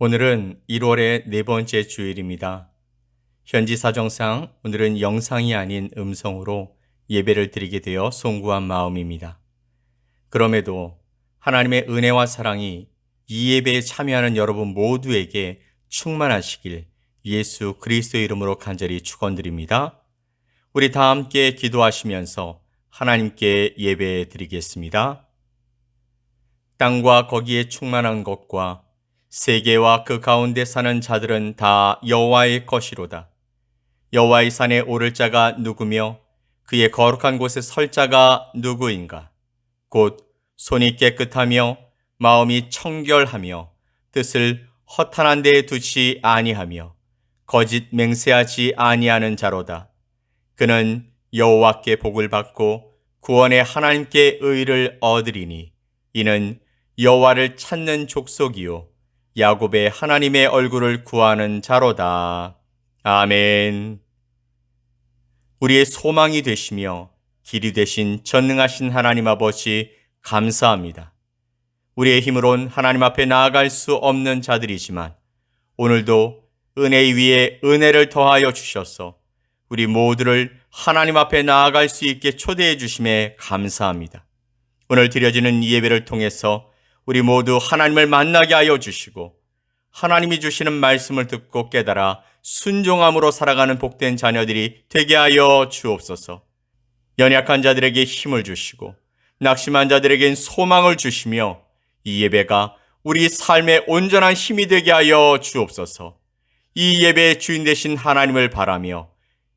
오늘은 1월의 네 번째 주일입니다. 현지 사정상 오늘은 영상이 아닌 음성으로 예배를 드리게 되어 송구한 마음입니다. 그럼에도 하나님의 은혜와 사랑이 이 예배에 참여하는 여러분 모두에게 충만하시길 예수 그리스도의 이름으로 간절히 축원드립니다. 우리 다 함께 기도하시면서 하나님께 예배 드리겠습니다. 땅과 거기에 충만한 것과 세계와 그 가운데 사는 자들은 다 여호와의 것이로다. 여호와의 산에 오를 자가 누구며 그의 거룩한 곳에 설 자가 누구인가? 곧 손이 깨끗하며 마음이 청결하며 뜻을 허탄한 데에 두지 아니하며 거짓 맹세하지 아니하는 자로다. 그는 여호와께 복을 받고 구원의 하나님께 의를 얻으리니 이는 여호와를 찾는 족속이요 야곱의 하나님의 얼굴을 구하는 자로다. 아멘. 우리의 소망이 되시며 길이 되신 전능하신 하나님 아버지 감사합니다. 우리의 힘으론 하나님 앞에 나아갈 수 없는 자들이지만 오늘도 은혜 위에 은혜를 더하여 주셔서 우리 모두를 하나님 앞에 나아갈 수 있게 초대해 주심에 감사합니다. 오늘 드려지는 이 예배를 통해서 우리 모두 하나님을 만나게 하여 주시고 하나님이 주시는 말씀을 듣고 깨달아 순종함으로 살아가는 복된 자녀들이 되게 하여 주옵소서. 연약한 자들에게 힘을 주시고 낙심한 자들에겐 소망을 주시며 이 예배가 우리 삶의 온전한 힘이 되게 하여 주옵소서. 이 예배의 주인 되신 하나님을 바라며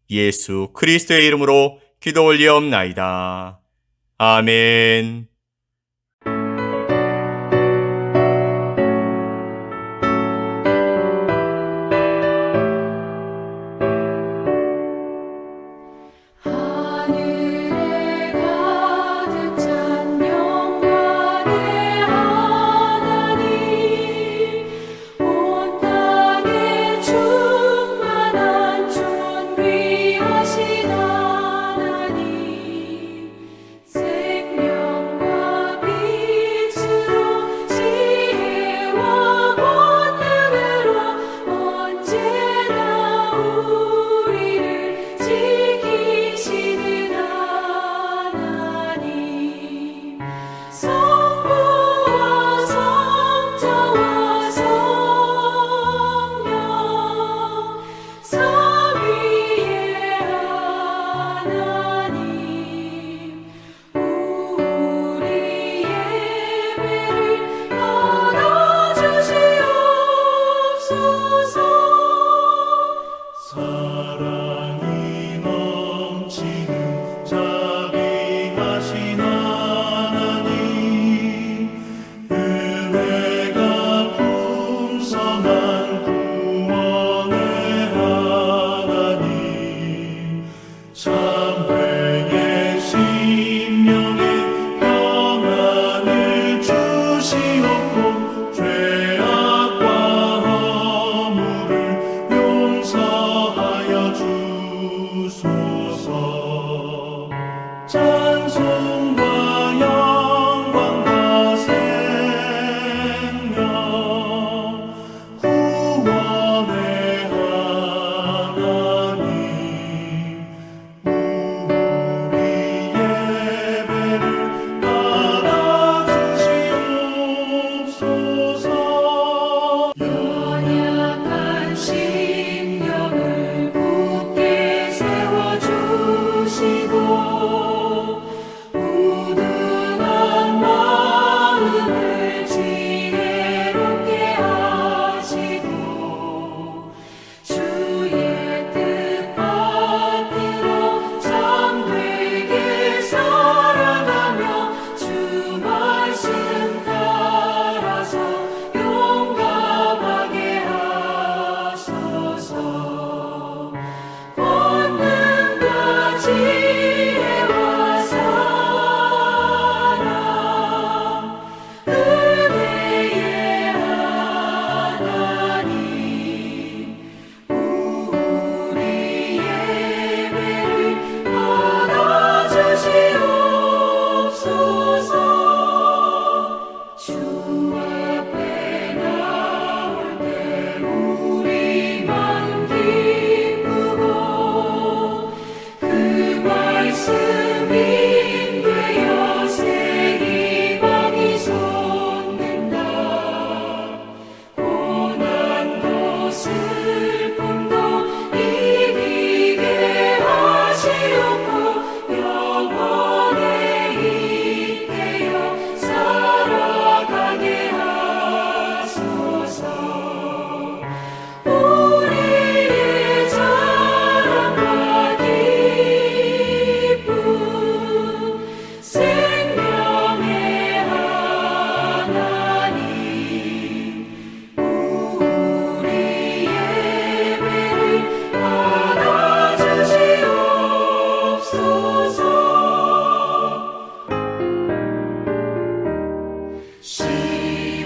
예수 그리스도의 이름으로 기도 올리옵나이다. 아멘. 생명과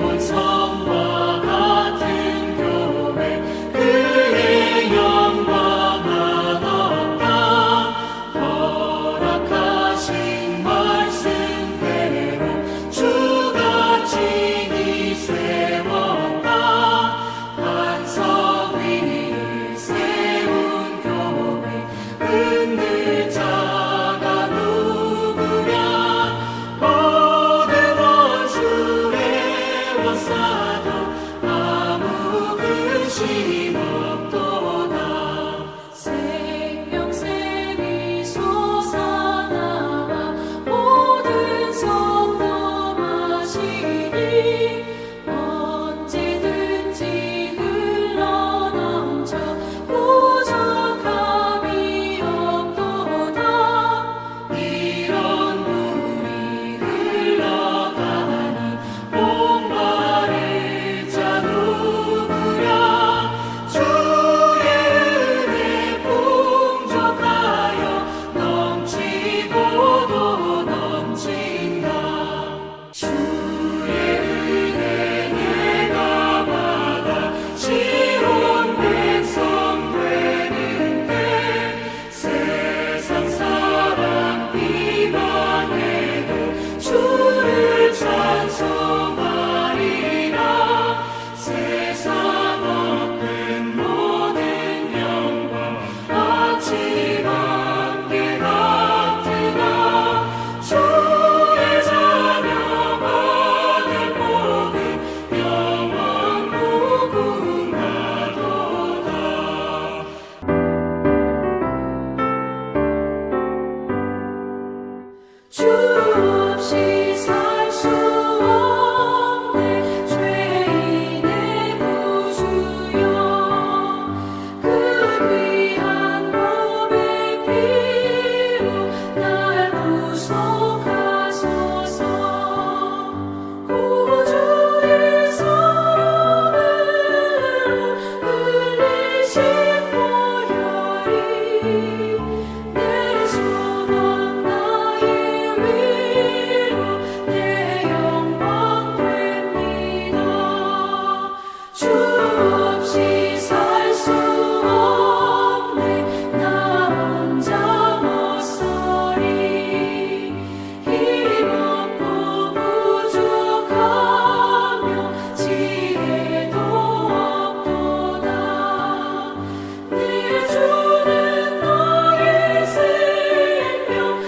시온성과 같은 교회 그의 영광 한없다. 허락하신 말씀대로 주가 친히 세웠다. 반석 위에 세운 교회 흔들 자가 누구랴. 모든 원수 에워싸도 아무 근심 없도다. 생명샘이 솟아나와 모든 성도 마시니 언제든지 흘러넘쳐 부족함이 없도다. 이런 물이 흘러가니 목마를 자 누구랴. 주의 은혜 풍족하여 넘치고도 넘친다. 주의 은혜 내가 받아 시온 백성 되는데 세상 사람 비방해도 주를 찬송하리라. 세상 얻는 모든 영광 아침 안개 같으나 주의 자녀 받을 복은 영원 무궁하도다. 주 없이 살 수 없네 죄인의 구주여. 그 귀한 몸의 피로 날 구속하소서. 구주의 손으로 흘리신 보혈이 내 소망 나의 위로 내 영광 됩니다. 주 없이 살 수 없네 나 혼자 못 서리. 힘없고 부족하며 지혜도 없도다. 내 주는 나의 생명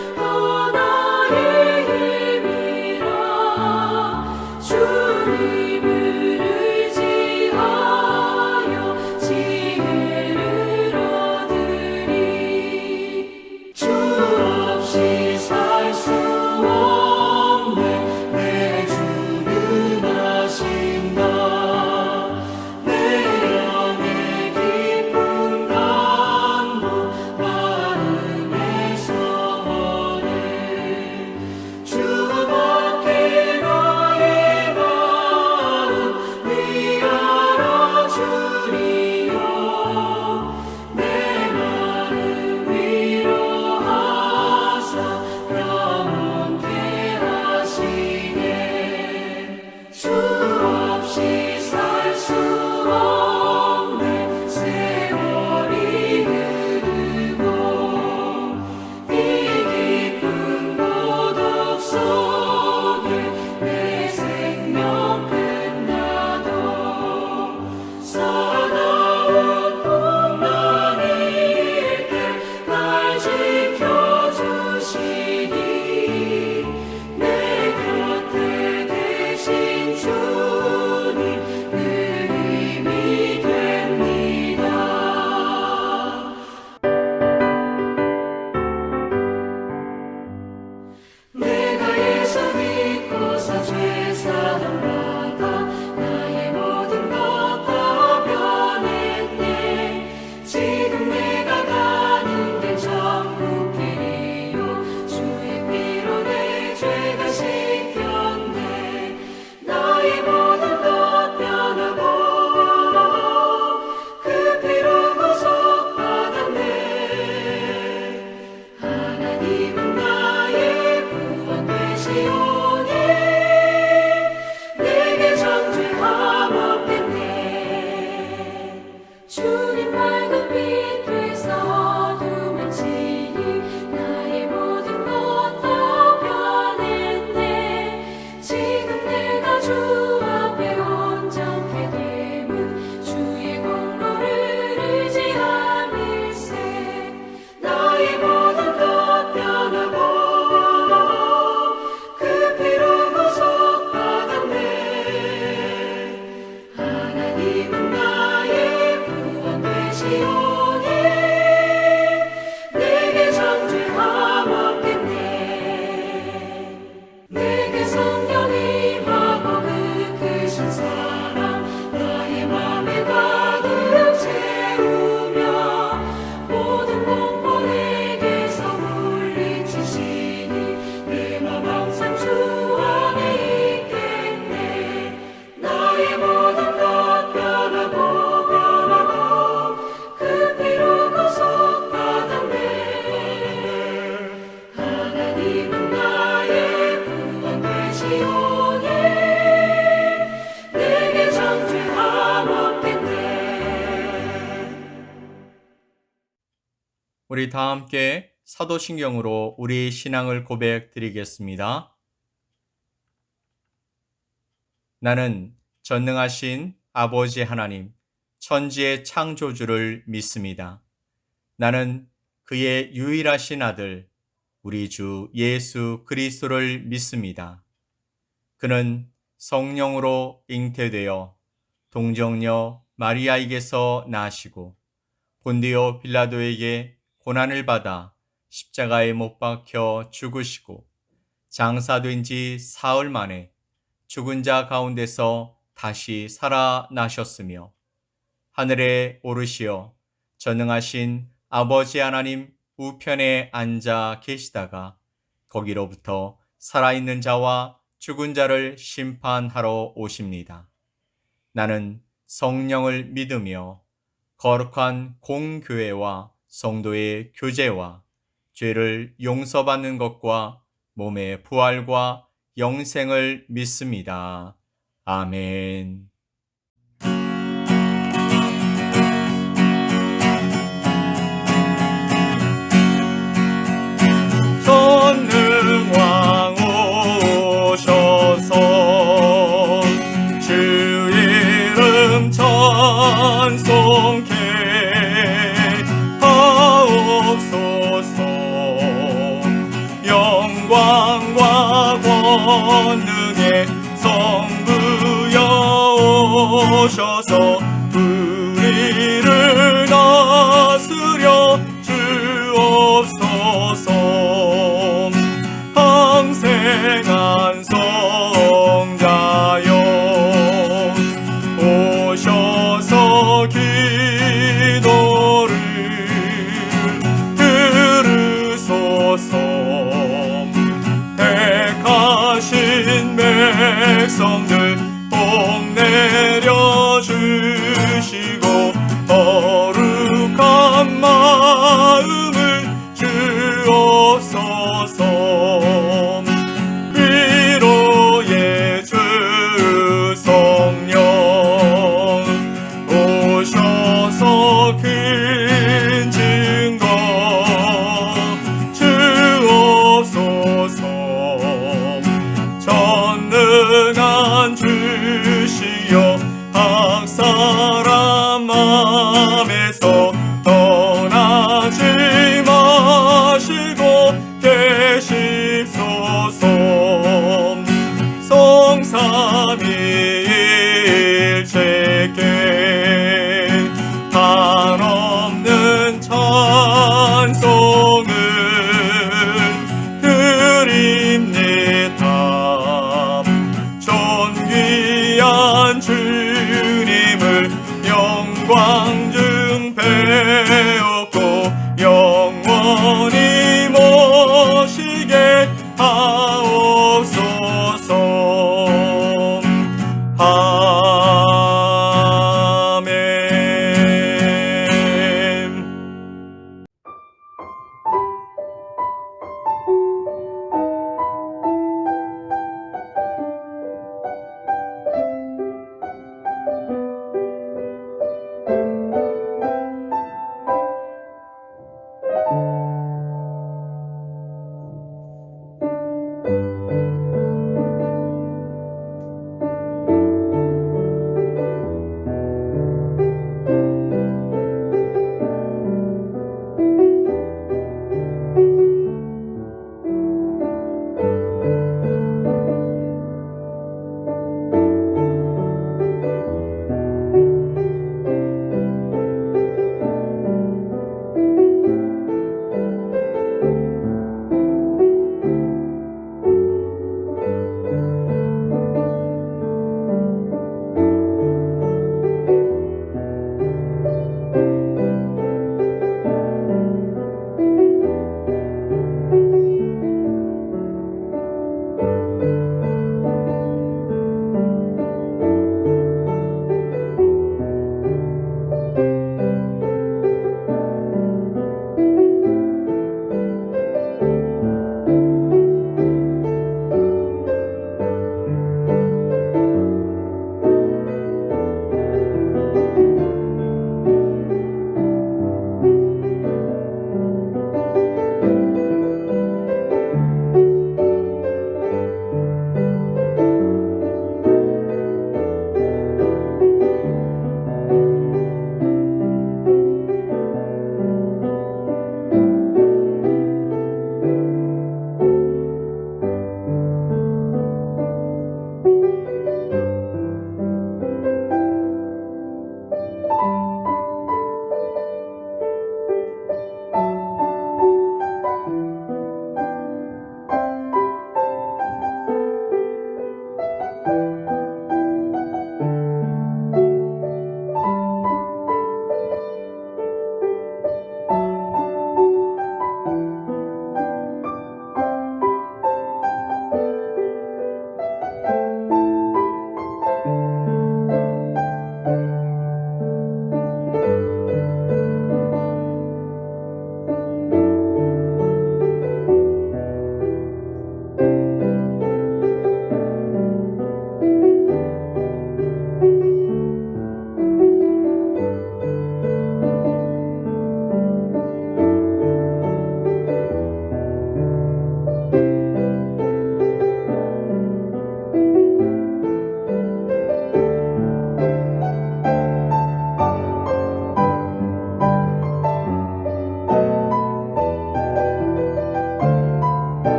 우리 다 함께 사도신경으로 우리 신앙을 고백드리겠습니다. 나는 전능하신 아버지 하나님, 천지의 창조주를 믿습니다. 나는 그의 유일하신 아들, 우리 주 예수 그리스도를 믿습니다. 그는 성령으로 잉태되어 동정녀 마리아에게서 나시고 본디오 빌라도에게 고난을 받아 십자가에 못 박혀 죽으시고 장사된 지 사흘 만에 죽은 자 가운데서 다시 살아나셨으며 하늘에 오르시어 전능하신 아버지 하나님 우편에 앉아 계시다가 거기로부터 살아있는 자와 죽은 자를 심판하러 오십니다. 나는 성령을 믿으며 거룩한 공교회와 성도의 교제와 죄를 용서받는 것과 몸의 부활과 영생을 믿습니다. 아멘. 전능왕 오셔서 주 이름 찬송케 하옵소서. 영광과 권능의 성부여 오셔서 우리를 다스려 주옵소서. 항생한 성자여 오셔서 기도를 들으소서. 택하신 백성들 복 내려주시고 거룩한 마음을 주옵소서. 위로의 주 성령 오셔서 큰 증거 주옵소서. 전능한 주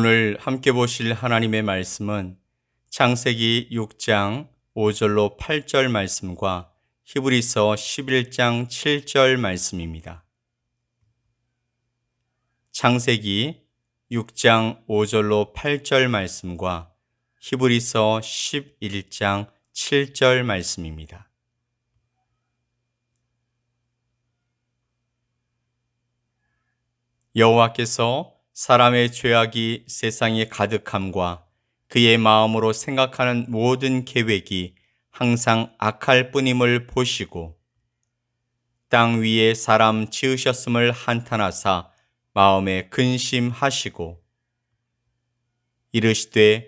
오늘 함께 보실 하나님의 말씀은 창세기 6장 5절로 8절 말씀과 히브리서 11장 7절 말씀입니다. 창세기 6장 5절로 8절 말씀과 히브리서 11장 7절 말씀입니다. 여호와께서 사람의 죄악이 세상에 가득함과 그의 마음으로 생각하는 모든 계획이 항상 악할 뿐임을 보시고 땅 위에 사람 지으셨음을 한탄하사 마음에 근심하시고 이르시되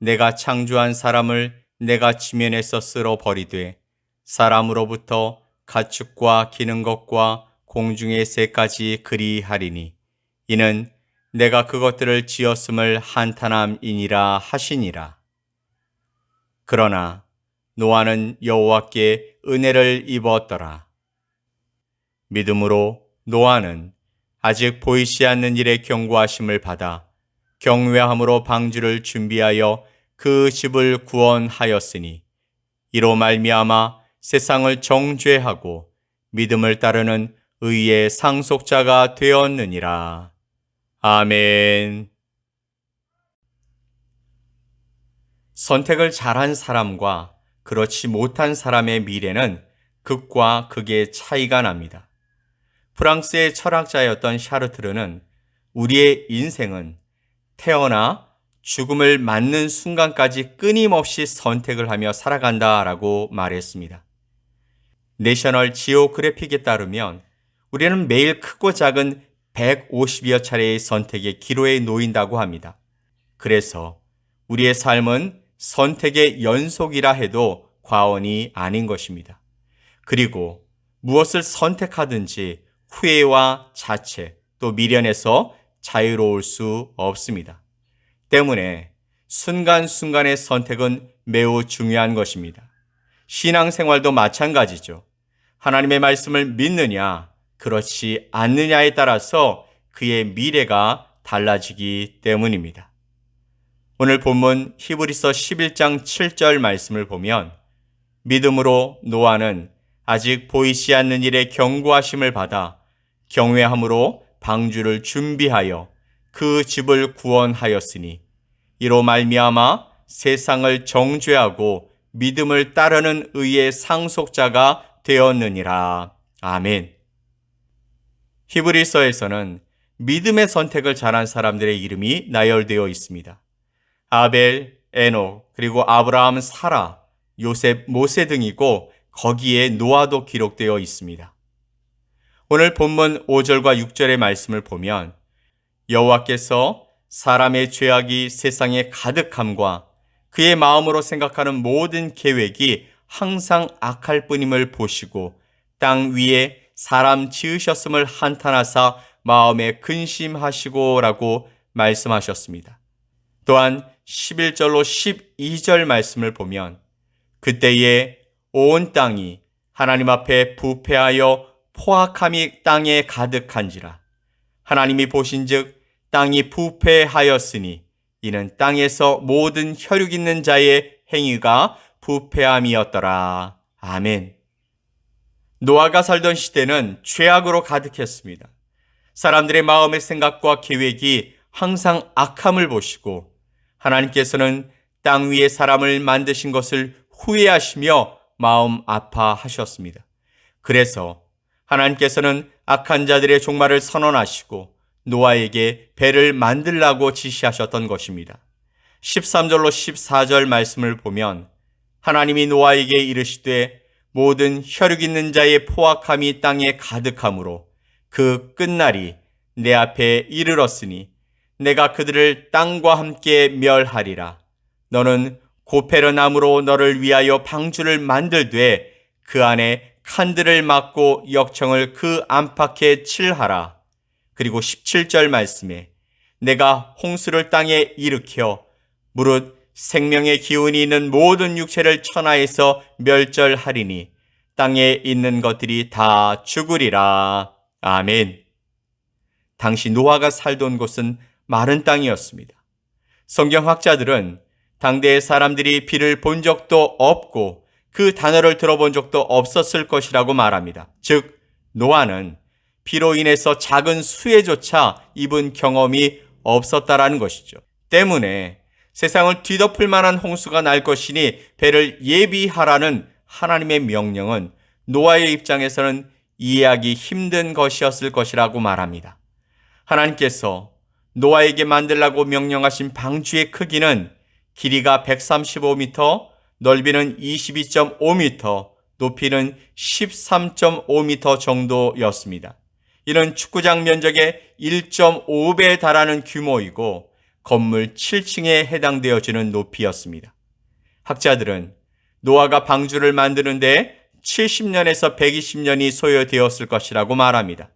내가 창조한 사람을 내가 지면에서 쓸어 버리되 사람으로부터 가축과 기는 것과 공중의 새까지 그리하리니 이는 내가 그것들을 지었음을 한탄함이니라 하시니라. 그러나 노아는 여호와께 은혜를 입었더라. 믿음으로 노아는 아직 보이지 않는 일에 경고하심을 받아 경외함으로 방주를 준비하여 그 집을 구원하였으니 이로 말미암아 세상을 정죄하고 믿음을 따르는 의의 상속자가 되었느니라. 아멘. 선택을 잘한 사람과 그렇지 못한 사람의 미래는 극과 극의 차이가 납니다. 프랑스의 철학자였던 샤르트르는 우리의 인생은 태어나 죽음을 맞는 순간까지 끊임없이 선택을 하며 살아간다라고 말했습니다. 내셔널 지오그래픽에 따르면 우리는 매일 크고 작은 150여 차례의 선택의 기로에 놓인다고 합니다. 그래서 우리의 삶은 선택의 연속이라 해도 과언이 아닌 것입니다. 그리고 무엇을 선택하든지 후회와 자책 또 미련에서 자유로울 수 없습니다. 때문에 순간순간의 선택은 매우 중요한 것입니다. 신앙생활도 마찬가지죠. 하나님의 말씀을 믿느냐, 그렇지 않느냐에 따라서 그의 미래가 달라지기 때문입니다. 오늘 본문 히브리서 11장 7절 말씀을 보면 믿음으로 노아는 아직 보이지 않는 일에 경고하심을 받아 경외함으로 방주를 준비하여 그 집을 구원하였으니 이로 말미암아 세상을 정죄하고 믿음을 따르는 의의 상속자가 되었느니라. 아멘. 히브리서에서는 믿음의 선택을 잘한 사람들의 이름이 나열되어 있습니다. 아벨, 에녹, 그리고 아브라함, 사라, 요셉, 모세 등이고 거기에 노아도 기록되어 있습니다. 오늘 본문 5절과 6절의 말씀을 보면 여호와께서 사람의 죄악이 세상에 가득함과 그의 마음으로 생각하는 모든 계획이 항상 악할 뿐임을 보시고 땅 위에 사람 지으셨음을 한탄하사 마음에 근심하시고 라고 말씀하셨습니다. 또한 11절로 12절 말씀을 보면 그때에 온 땅이 하나님 앞에 부패하여 포악함이 땅에 가득한지라 하나님이 보신즉 땅이 부패하였으니 이는 땅에서 모든 혈육 있는 자의 행위가 부패함이었더라. 아멘. 노아가 살던 시대는 죄악으로 가득했습니다. 사람들의 마음의 생각과 계획이 항상 악함을 보시고 하나님께서는 땅 위에 사람을 만드신 것을 후회하시며 마음 아파하셨습니다. 그래서 하나님께서는 악한 자들의 종말을 선언하시고 노아에게 배를 만들라고 지시하셨던 것입니다. 13절로 14절 말씀을 보면 하나님이 노아에게 이르시되 모든 혈육 있는 자의 포악함이 땅에 가득하므로 그 끝날이 내 앞에 이르렀으니 내가 그들을 땅과 함께 멸하리라. 너는 고페르 나무로 너를 위하여 방주를 만들되 그 안에 칸들을 막고 역청을 그 안팎에 칠하라. 그리고 17절 말씀에 내가 홍수를 땅에 일으켜 무릇 생명의 기운이 있는 모든 육체를 천하에서 멸절하리니 땅에 있는 것들이 다 죽으리라. 아멘. 당시 노아가 살던 곳은 마른 땅이었습니다. 성경학자들은 당대의 사람들이 비를 본 적도 없고 그 단어를 들어본 적도 없었을 것이라고 말합니다. 즉, 노아는 비로 인해서 작은 수해조차 입은 경험이 없었다라는 것이죠. 때문에 세상을 뒤덮을 만한 홍수가 날 것이니 배를 예비하라는 하나님의 명령은 노아의 입장에서는 이해하기 힘든 것이었을 것이라고 말합니다. 하나님께서 노아에게 만들라고 명령하신 방주의 크기는 길이가 135m, 넓이는 22.5m, 높이는 13.5m 정도였습니다. 이는 축구장 면적의 1.5배에 달하는 규모이고 건물 7층에 해당되어지는 높이였습니다. 학자들은 노아가 방주를 만드는데 70년에서 120년이 소요되었을 것이라고 말합니다.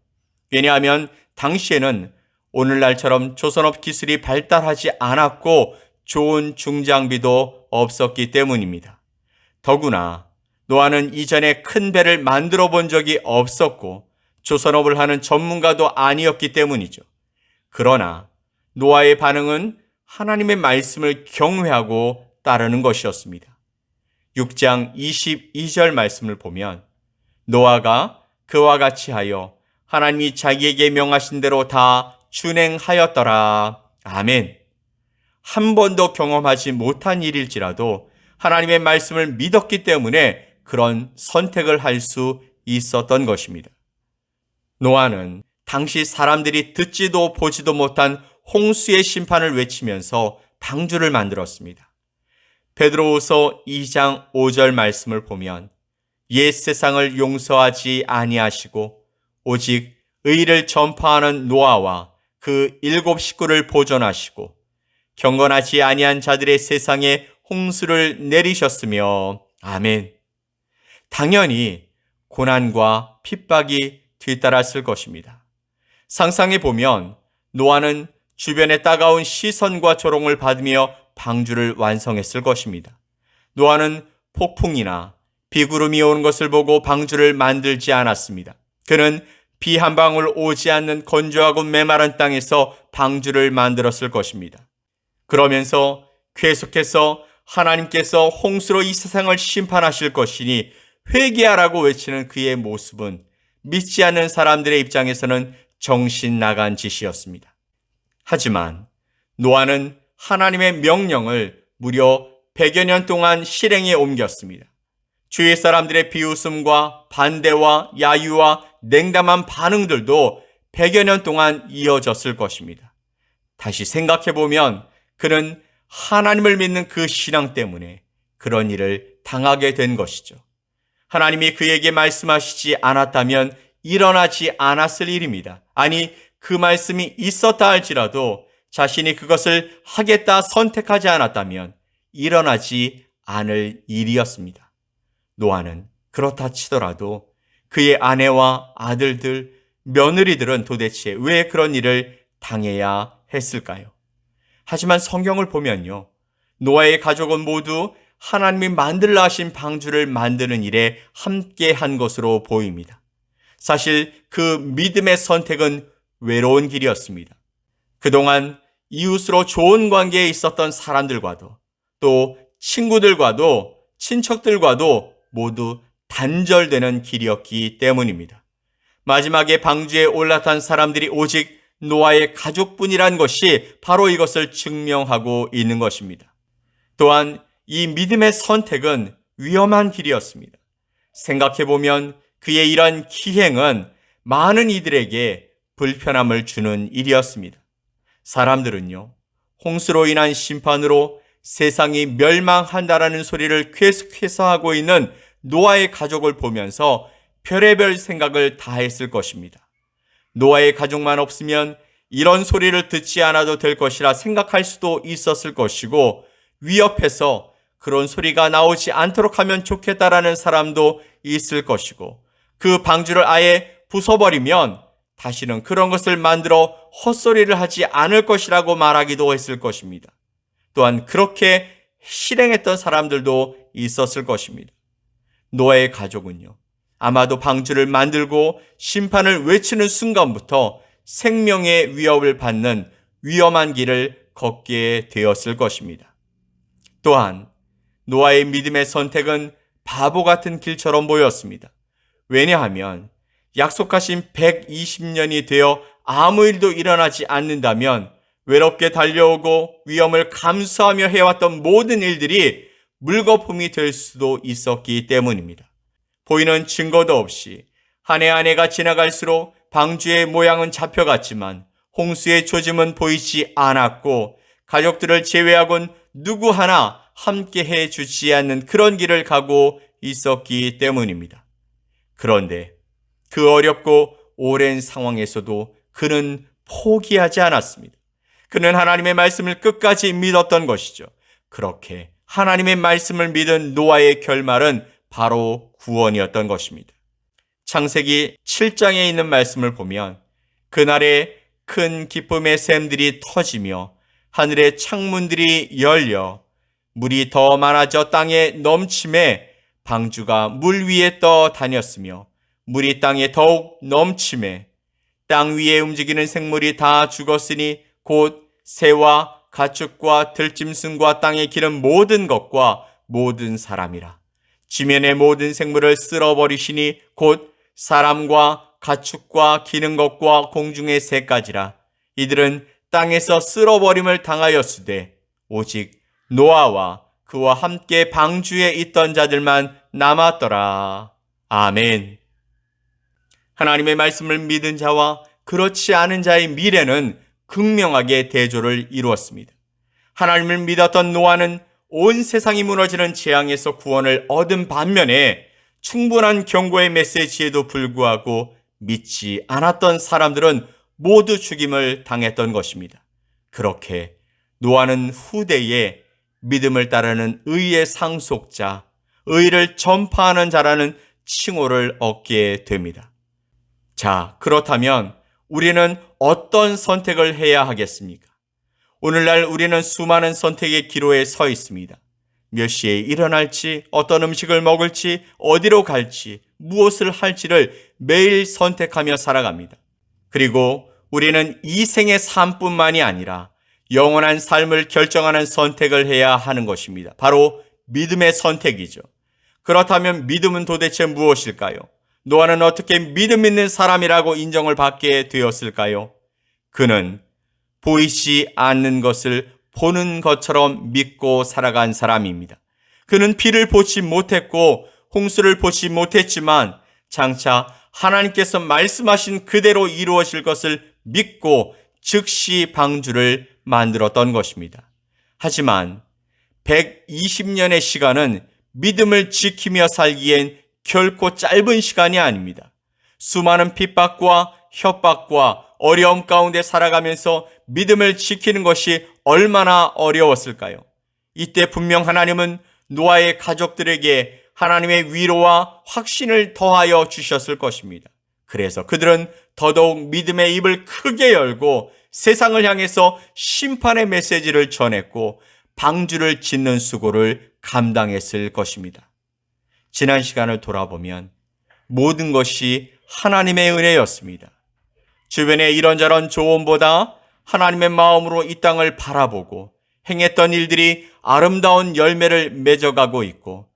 왜냐하면 당시에는 오늘날처럼 조선업 기술이 발달하지 않았고 좋은 중장비도 없었기 때문입니다. 더구나 노아는 이전에 큰 배를 만들어 본 적이 없었고 조선업을 하는 전문가도 아니었기 때문이죠. 그러나 노아의 반응은 하나님의 말씀을 경외하고 따르는 것이었습니다. 6장 22절 말씀을 보면 노아가 그와 같이 하여 하나님이 자기에게 명하신 대로 다 준행하였더라. 아멘. 한 번도 경험하지 못한 일일지라도 하나님의 말씀을 믿었기 때문에 그런 선택을 할 수 있었던 것입니다. 노아는 당시 사람들이 듣지도 보지도 못한 홍수의 심판을 외치면서 방주를 만들었습니다. 베드로후서 2장 5절 말씀을 보면 옛 세상을 용서하지 아니하시고 오직 의를 전파하는 노아와 그 7 식구를 보존하시고 경건하지 아니한 자들의 세상에 홍수를 내리셨으며 아멘. 당연히 고난과 핍박이 뒤따랐을 것입니다. 상상해 보면 노아는 주변의 따가운 시선과 조롱을 받으며 방주를 완성했을 것입니다. 노아는 폭풍이나 비구름이 오는 것을 보고 방주를 만들지 않았습니다. 그는 비 한 방울 오지 않는 건조하고 메마른 땅에서 방주를 만들었을 것입니다. 그러면서 계속해서 하나님께서 홍수로 이 세상을 심판하실 것이니 회개하라고 외치는 그의 모습은 믿지 않는 사람들의 입장에서는 정신 나간 짓이었습니다. 하지만 노아는 하나님의 명령을 무려 100여 년 동안 실행에 옮겼습니다. 주위 사람들의 비웃음과 반대와 야유와 냉담한 반응들도 100여 년 동안 이어졌을 것입니다. 다시 생각해보면 그는 하나님을 믿는 그 신앙 때문에 그런 일을 당하게 된 것이죠. 하나님이 그에게 말씀하시지 않았다면 일어나지 않았을 일입니다. 아니, 그 말씀이 있었다 할지라도 자신이 그것을 하겠다 선택하지 않았다면 일어나지 않을 일이었습니다. 노아는 그렇다 치더라도 그의 아내와 아들들, 며느리들은 도대체 왜 그런 일을 당해야 했을까요? 하지만 성경을 보면요, 노아의 가족은 모두 하나님이 만들라 하신 방주를 만드는 일에 함께 한 것으로 보입니다. 사실 그 믿음의 선택은 외로운 길이었습니다. 그동안 이웃으로 좋은 관계에 있었던 사람들과도 또 친구들과도 친척들과도 모두 단절되는 길이었기 때문입니다. 마지막에 방주에 올라탄 사람들이 오직 노아의 가족뿐이란 것이 바로 이것을 증명하고 있는 것입니다. 또한 이 믿음의 선택은 위험한 길이었습니다. 생각해보면 그의 이런 기행은 많은 이들에게 불편함을 주는 일이었습니다. 사람들은요, 홍수로 인한 심판으로 세상이 멸망한다라는 소리를 계속해서 하고 있는 노아의 가족을 보면서 별의별 생각을 다 했을 것입니다. 노아의 가족만 없으면 이런 소리를 듣지 않아도 될 것이라 생각할 수도 있었을 것이고, 위협해서 그런 소리가 나오지 않도록 하면 좋겠다라는 사람도 있을 것이고, 그 방주를 아예 부숴버리면 다시는 그런 것을 만들어 헛소리를 하지 않을 것이라고 말하기도 했을 것입니다. 또한 그렇게 실행했던 사람들도 있었을 것입니다. 노아의 가족은요, 아마도 방주를 만들고 심판을 외치는 순간부터 생명의 위협을 받는 위험한 길을 걷게 되었을 것입니다. 또한 노아의 믿음의 선택은 바보 같은 길처럼 보였습니다. 왜냐하면 약속하신 120년이 되어 아무 일도 일어나지 않는다면 외롭게 달려오고 위험을 감수하며 해왔던 모든 일들이 물거품이 될 수도 있었기 때문입니다. 보이는 증거도 없이 한 해 한 해가 지나갈수록 방주의 모양은 잡혀갔지만 홍수의 조짐은 보이지 않았고 가족들을 제외하곤 누구 하나 함께 해주지 않는 그런 길을 가고 있었기 때문입니다. 그런데 그 어렵고 오랜 상황에서도 그는 포기하지 않았습니다. 그는 하나님의 말씀을 끝까지 믿었던 것이죠. 그렇게 하나님의 말씀을 믿은 노아의 결말은 바로 구원이었던 것입니다. 창세기 7장에 있는 말씀을 보면 그날에 큰 기쁨의 샘들이 터지며 하늘의 창문들이 열려 물이 더 많아져 땅에 넘침에 방주가 물 위에 떠 다녔으며 물이 땅에 더욱 넘침에 땅 위에 움직이는 생물이 다 죽었으니 곧 새와 가축과 들짐승과 땅에 기는 모든 것과 모든 사람이라. 지면의 모든 생물을 쓸어버리시니 곧 사람과 가축과 기는 것과 공중의 새까지라. 이들은 땅에서 쓸어버림을 당하였으되 오직 노아와 그와 함께 방주에 있던 자들만 남았더라. 아멘. 하나님의 말씀을 믿은 자와 그렇지 않은 자의 미래는 극명하게 대조를 이루었습니다. 하나님을 믿었던 노아는 온 세상이 무너지는 재앙에서 구원을 얻은 반면에 충분한 경고의 메시지에도 불구하고 믿지 않았던 사람들은 모두 죽임을 당했던 것입니다. 그렇게 노아는 후대에 믿음을 따르는 의의 상속자, 의를 전파하는 자라는 칭호를 얻게 됩니다. 자, 그렇다면 우리는 어떤 선택을 해야 하겠습니까? 오늘날 우리는 수많은 선택의 기로에 서 있습니다. 몇 시에 일어날지, 어떤 음식을 먹을지, 어디로 갈지, 무엇을 할지를 매일 선택하며 살아갑니다. 그리고 우리는 이 생의 삶뿐만이 아니라 영원한 삶을 결정하는 선택을 해야 하는 것입니다. 바로 믿음의 선택이죠. 그렇다면 믿음은 도대체 무엇일까요? 노아는 어떻게 믿음 있는 사람이라고 인정을 받게 되었을까요? 그는 보이지 않는 것을 보는 것처럼 믿고 살아간 사람입니다. 그는 비를 보지 못했고 홍수를 보지 못했지만 장차 하나님께서 말씀하신 그대로 이루어질 것을 믿고 즉시 방주를 만들었던 것입니다. 하지만 120년의 시간은 믿음을 지키며 살기엔 결코 짧은 시간이 아닙니다. 수많은 핍박과 협박과 어려움 가운데 살아가면서 믿음을 지키는 것이 얼마나 어려웠을까요? 이때 분명 하나님은 노아의 가족들에게 하나님의 위로와 확신을 더하여 주셨을 것입니다. 그래서 그들은 더더욱 믿음의 입을 크게 열고 세상을 향해서 심판의 메시지를 전했고 방주를 짓는 수고를 감당했을 것입니다. 지난 시간을 돌아보면 모든 것이 하나님의 은혜였습니다. 주변의 이런저런 조언보다 하나님의 마음으로 이 땅을 바라보고 행했던 일들이 아름다운 열매를 맺어가고 있고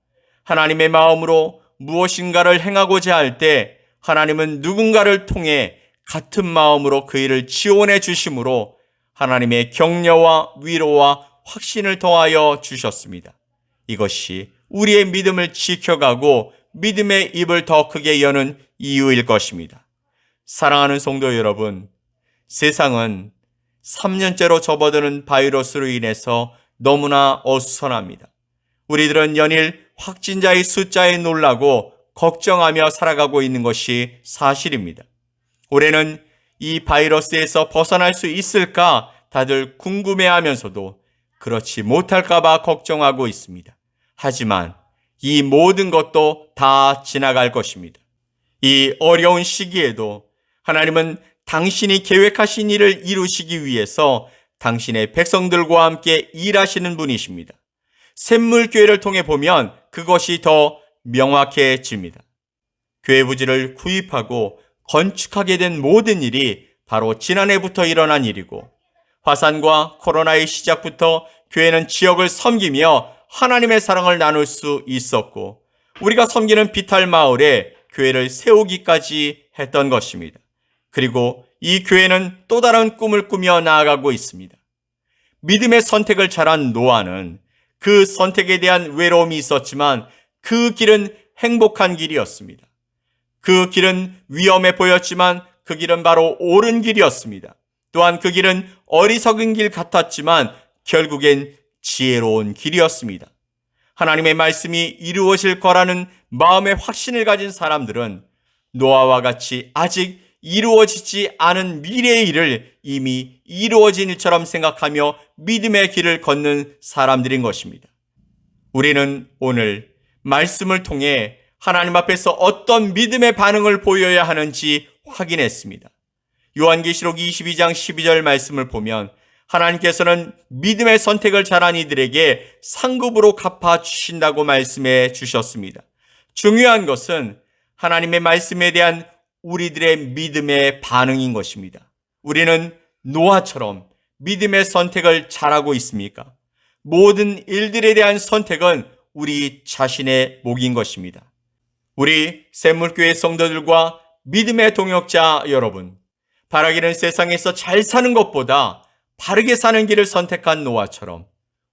하나님의 마음으로 무엇인가를 행하고자 할 때 하나님은 누군가를 통해 같은 마음으로 그 일을 지원해 주심으로 하나님의 격려와 위로와 확신을 더하여 주셨습니다. 이것이 우리의 믿음을 지켜가고 믿음의 입을 더 크게 여는 이유일 것입니다. 사랑하는 성도 여러분, 세상은 3년째로 접어드는 바이러스로 인해서 너무나 어수선합니다. 우리들은 연일 확진자의 숫자에 놀라고 걱정하며 살아가고 있는 것이 사실입니다. 올해는 이 바이러스에서 벗어날 수 있을까 다들 궁금해하면서도 그렇지 못할까 봐 걱정하고 있습니다. 하지만 이 모든 것도 다 지나갈 것입니다. 이 어려운 시기에도 하나님은 당신이 계획하신 일을 이루시기 위해서 당신의 백성들과 함께 일하시는 분이십니다. 샘물교회를 통해 보면 그것이 더 명확해집니다. 교회 부지를 구입하고 건축하게 된 모든 일이 바로 지난해부터 일어난 일이고 화산과 코로나의 시작부터 교회는 지역을 섬기며 하나님의 사랑을 나눌 수 있었고, 우리가 섬기는 비탈 마을에 교회를 세우기까지 했던 것입니다. 그리고 이 교회는 또 다른 꿈을 꾸며 나아가고 있습니다. 믿음의 선택을 잘한 노아는 그 선택에 대한 외로움이 있었지만 그 길은 행복한 길이었습니다. 그 길은 위험해 보였지만 그 길은 바로 옳은 길이었습니다. 또한 그 길은 어리석은 길 같았지만 결국엔 지혜로운 길이었습니다. 하나님의 말씀이 이루어질 거라는 마음의 확신을 가진 사람들은 노아와 같이 아직 이루어지지 않은 미래의 일을 이미 이루어진 일처럼 생각하며 믿음의 길을 걷는 사람들인 것입니다. 우리는 오늘 말씀을 통해 하나님 앞에서 어떤 믿음의 반응을 보여야 하는지 확인했습니다. 요한계시록 22장 12절 말씀을 보면 하나님께서는 믿음의 선택을 잘한 이들에게 상급으로 갚아주신다고 말씀해 주셨습니다. 중요한 것은 하나님의 말씀에 대한 우리들의 믿음의 반응인 것입니다. 우리는 노아처럼 믿음의 선택을 잘하고 있습니까? 모든 일들에 대한 선택은 우리 자신의 몫인 것입니다. 우리 샘물교회 성도들과 믿음의 동역자 여러분, 바라기는 세상에서 잘 사는 것보다 바르게 사는 길을 선택한 노아처럼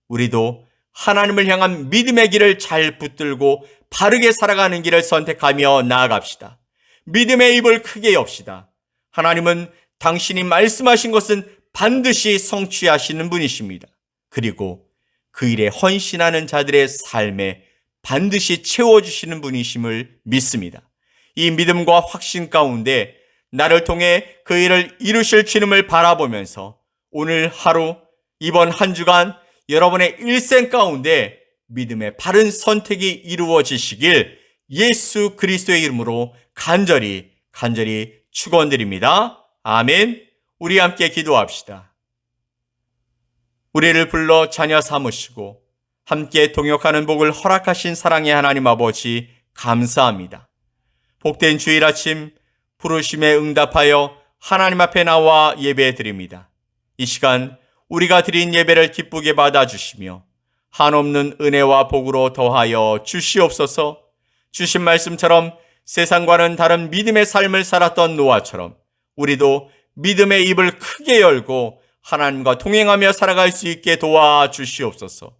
우리도 하나님을 향한 믿음의 길을 잘 붙들고 바르게 살아가는 길을 선택하며 나아갑시다. 믿음의 입을 크게 엽시다. 하나님은 당신이 말씀하신 것은 반드시 성취하시는 분이십니다. 그리고 그 일에 헌신하는 자들의 삶에 반드시 채워주시는 분이심을 믿습니다. 이 믿음과 확신 가운데 나를 통해 그 일을 이루실 주님을 바라보면서 오늘 하루, 이번 한 주간 여러분의 일생 가운데 믿음의 바른 선택이 이루어지시길 예수 그리스도의 이름으로 간절히 축원드립니다. 아멘. 우리 함께 기도합시다. 우리를 불러 자녀 삼으시고 함께 동역하는 복을 허락하신 사랑의 하나님 아버지 감사합니다. 복된 주일 아침 부르심에 응답하여 하나님 앞에 나와 예배드립니다. 이 시간 우리가 드린 예배를 기쁘게 받아주시며 한없는 은혜와 복으로 더하여 주시옵소서. 주신 말씀처럼 세상과는 다른 믿음의 삶을 살았던 노아처럼 우리도 믿음의 입을 크게 열고 하나님과 동행하며 살아갈 수 있게 도와주시옵소서.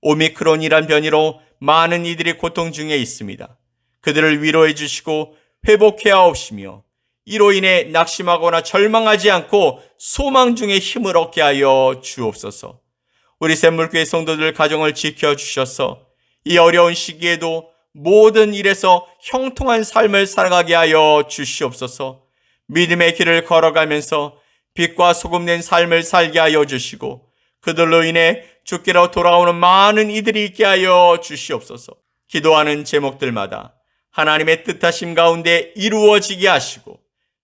오미크론이란 변이로 많은 이들이 고통 중에 있습니다. 그들을 위로해 주시고 회복해 하옵시며 이로 인해 낙심하거나 절망하지 않고 소망 중에 힘을 얻게 하여 주옵소서. 우리 샘물교회 성도들 가정을 지켜주셔서 이 어려운 시기에도 모든 일에서 형통한 삶을 살아가게 하여 주시옵소서. 믿음의 길을 걸어가면서 빛과 소금 낸 삶을 살게 하여 주시고 그들로 인해 주께로 돌아오는 많은 이들이 있게 하여 주시옵소서. 기도하는 제목들마다 하나님의 뜻하심 가운데 이루어지게 하시고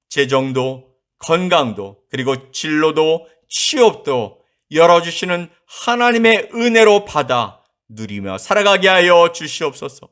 재정도, 건강도, 그리고 진로도, 취업도 열어주시는 하나님의 은혜로 받아 누리며 살아가게 하여 주시옵소서.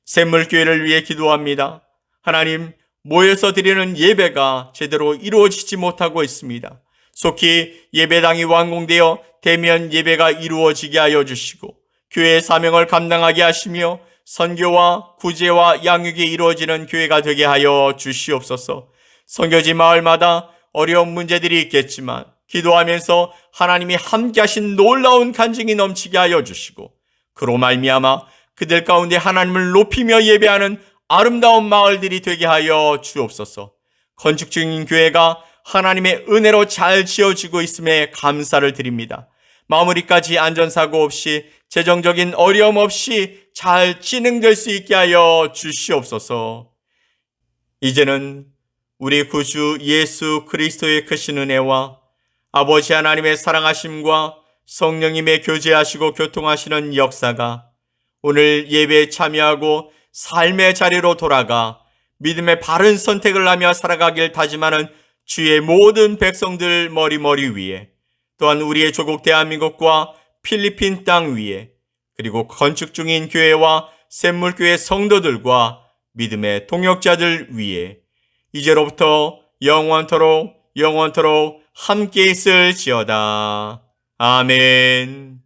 샘물교회를 위해 기도합니다. 하나님, 모여서 드리는 예배가 제대로 이루어지지 못하고 있습니다. 속히 예배당이 완공되어 대면 예배가 이루어지게 하여 주시고 교회의 사명을 감당하게 하시며 선교와 구제와 양육이 이루어지는 교회가 되게 하여 주시옵소서. 선교지 마을마다 어려운 문제들이 있겠지만 기도하면서 하나님이 함께 하신 놀라운 간증이 넘치게 하여 주시고 그로 말미암아 그들 가운데 하나님을 높이며 예배하는 아름다운 마을들이 되게 하여 주옵소서. 건축 중인 교회가 하나님의 은혜로 잘 지어지고 있음에 감사를 드립니다. 마무리까지 안전사고 없이 재정적인 어려움 없이 잘 진행될 수 있게 하여 주시옵소서. 이제는 우리 구주 예수 그리스도의 크신 은혜와 아버지 하나님의 사랑하심과 성령님의 교제하시고 교통하시는 역사가 오늘 예배에 참여하고 삶의 자리로 돌아가 믿음의 바른 선택을 하며 살아가길 다짐하는 주의 모든 백성들 머리 위에 또한 우리의 조국 대한민국과 필리핀 땅 위에 그리고 건축 중인 교회와 샘물교회 성도들과 믿음의 동역자들 위에 이제로부터 영원토록 함께 있을지어다. 아멘.